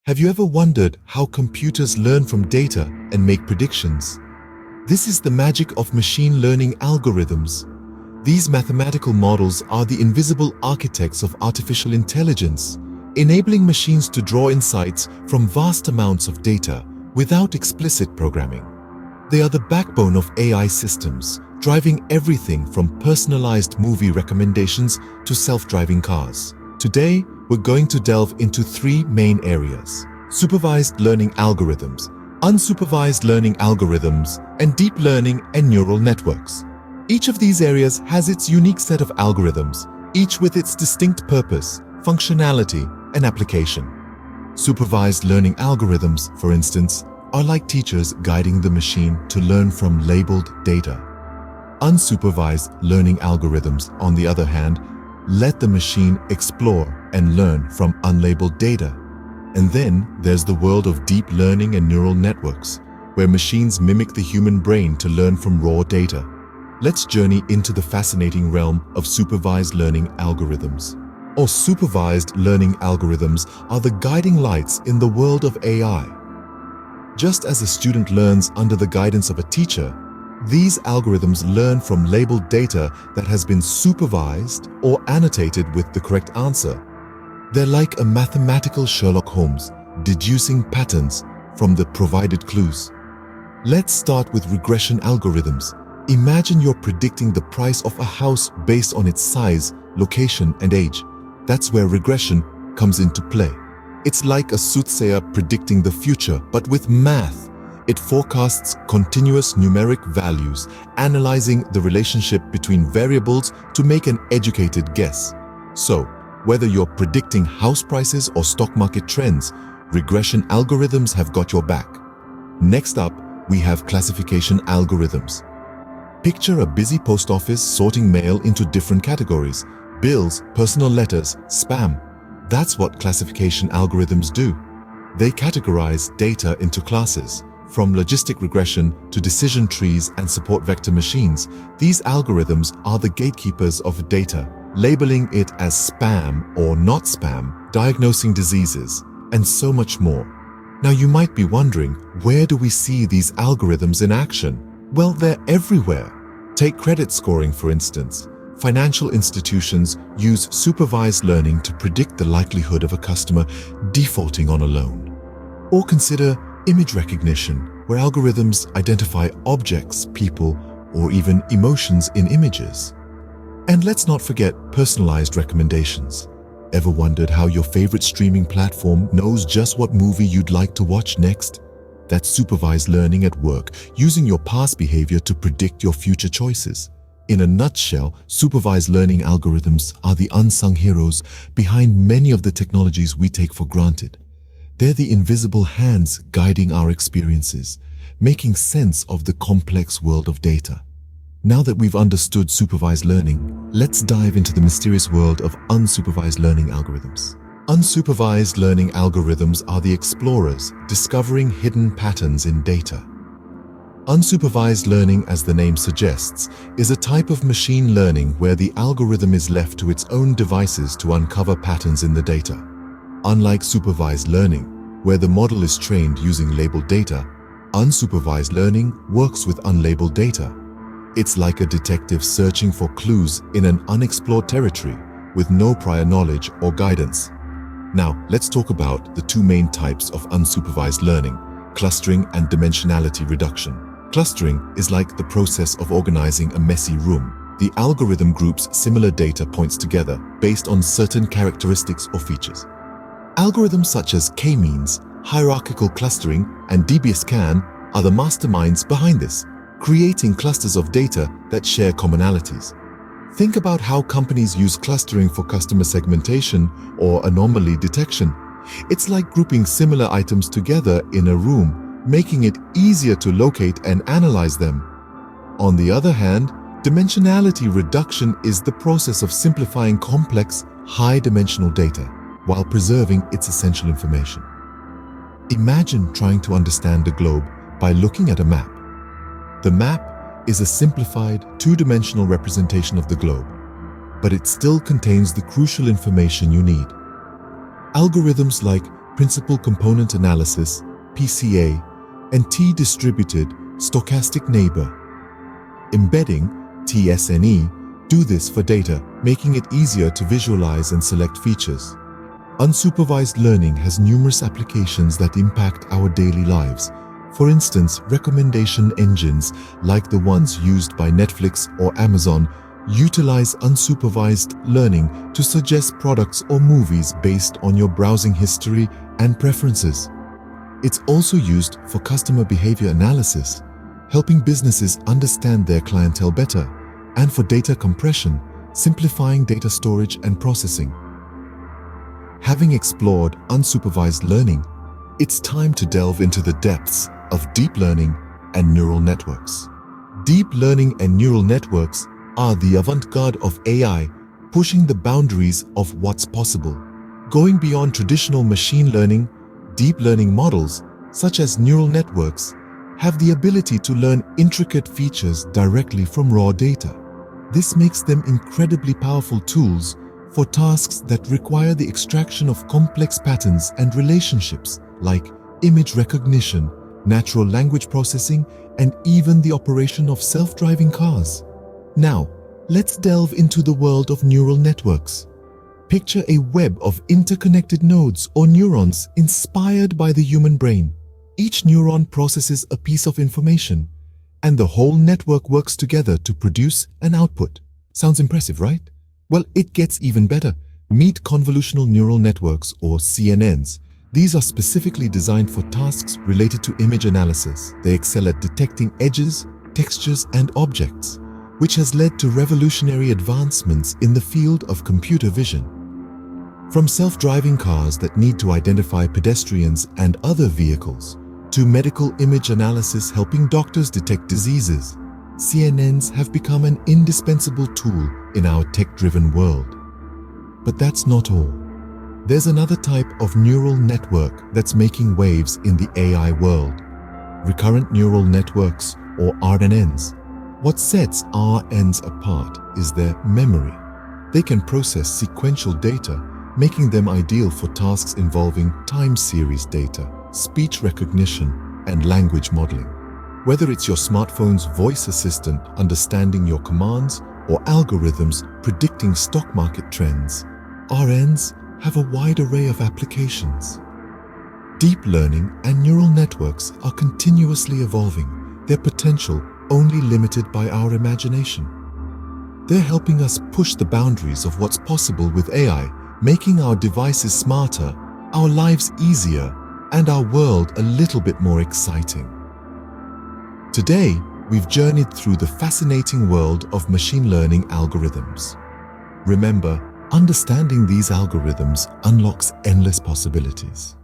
Have you ever wondered how computers learn from data and make predictions? This is the magic of machine learning algorithms. These mathematical models are the invisible architects of artificial intelligence, enabling machines to draw insights from vast amounts of data without explicit programming. They are the backbone of AI systems, driving everything from personalized movie recommendations to self-driving cars. Today, we're going to delve into three main areas: supervised learning algorithms, unsupervised learning algorithms, and deep learning and neural networks. Each of these areas has its unique set of algorithms, each with its distinct purpose, functionality, and application. Supervised learning algorithms, for instance, are like teachers guiding the machine to learn from labeled data. Unsupervised learning algorithms, on the other hand, let the machine explore and learn from unlabeled data. And then there's the world of deep learning and neural networks, where machines mimic the human brain to learn from raw data. Let's journey into the fascinating realm of supervised learning algorithms. Supervised learning algorithms are the guiding lights in the world of AI. Just as a student learns under the guidance of a teacher, these algorithms learn from labeled data that has been supervised or annotated with the correct answer. They're like a mathematical Sherlock Holmes, deducing patterns from the provided clues. Let's start with regression algorithms. Imagine you're predicting the price of a house based on its size, location, and age. That's where regression comes into play. It's like a soothsayer predicting the future, but with math. It forecasts continuous numeric values, analyzing the relationship between variables to make an educated guess. So, whether you're predicting house prices or stock market trends, regression algorithms have got your back. Next up, we have classification algorithms. Picture a busy post office sorting mail into different categories: bills, personal letters, spam. That's what classification algorithms do. They categorize data into classes. From logistic regression to decision trees and support vector machines, these algorithms are the gatekeepers of data, labeling it as spam or not spam, diagnosing diseases, and so much more. Now you might be wondering, where do we see these algorithms in action? Well, they're everywhere. Take credit scoring, for instance. Financial institutions use supervised learning to predict the likelihood of a customer defaulting on a loan. Or consider image recognition, where algorithms identify objects, people, or even emotions in images. And let's not forget personalized recommendations. Ever wondered how your favorite streaming platform knows just what movie you'd like to watch next? That's supervised learning at work, using your past behavior to predict your future choices. In a nutshell, supervised learning algorithms are the unsung heroes behind many of the technologies we take for granted. They're the invisible hands guiding our experiences, making sense of the complex world of data. Now that we've understood supervised learning, let's dive into the mysterious world of unsupervised learning algorithms. Unsupervised learning algorithms are the explorers, discovering hidden patterns in data. Unsupervised learning, as the name suggests, is a type of machine learning where the algorithm is left to its own devices to uncover patterns in the data. Unlike supervised learning, where the model is trained using labeled data, unsupervised learning works with unlabeled data. It's like a detective searching for clues in an unexplored territory with no prior knowledge or guidance. Now, let's talk about the two main types of unsupervised learning: clustering and dimensionality reduction. Clustering is like the process of organizing a messy room. The algorithm groups similar data points together based on certain characteristics or features. Algorithms such as k-means, hierarchical clustering, and dbScan are the masterminds behind this, creating clusters of data that share commonalities. Think about how companies use clustering for customer segmentation or anomaly detection. It's like grouping similar items together in a room, making it easier to locate and analyze them. On the other hand, dimensionality reduction is the process of simplifying complex, high-dimensional data while preserving its essential information. Imagine trying to understand the globe by looking at a map. The map is a simplified, two-dimensional representation of the globe, but it still contains the crucial information you need. Algorithms like principal component analysis, PCA, and T-distributed stochastic neighbor. Embedding, TSNE, do this for data, making it easier to visualize and select features. Unsupervised learning has numerous applications that impact our daily lives. For instance, recommendation engines like the ones used by Netflix or Amazon utilize unsupervised learning to suggest products or movies based on your browsing history and preferences. It's also used for customer behavior analysis, helping businesses understand their clientele better, and for data compression, simplifying data storage and processing. Having explored unsupervised learning, it's time to delve into the depths of deep learning and neural networks. Deep learning and neural networks are the avant-garde of AI, pushing the boundaries of what's possible. Going beyond traditional machine learning, deep learning models, such as neural networks, have the ability to learn intricate features directly from raw data. This makes them incredibly powerful tools for tasks that require the extraction of complex patterns and relationships, like image recognition, natural language processing, and even the operation of self-driving cars. Now, let's delve into the world of neural networks. Picture a web of interconnected nodes or neurons inspired by the human brain. Each neuron processes a piece of information, and the whole network works together to produce an output. Sounds impressive, right? Well, it gets even better. Meet convolutional neural networks, or CNNs. These are specifically designed for tasks related to image analysis. They excel at detecting edges, textures, and objects, which has led to revolutionary advancements in the field of computer vision. From self-driving cars that need to identify pedestrians and other vehicles, to medical image analysis helping doctors detect diseases, CNNs have become an indispensable tool in our tech-driven world. But that's not all. There's another type of neural network that's making waves in the AI world: recurrent neural networks, or RNNs. What sets RNNs apart is their memory. They can process sequential data, making them ideal for tasks involving time series data, speech recognition, and language modeling. Whether it's your smartphone's voice assistant understanding your commands or algorithms predicting stock market trends, RNNs have a wide array of applications. Deep learning and neural networks are continuously evolving, their potential only limited by our imagination. They're helping us push the boundaries of what's possible with AI, making our devices smarter, our lives easier, and our world a little bit more exciting. Today, we've journeyed through the fascinating world of machine learning algorithms. Remember, understanding these algorithms unlocks endless possibilities.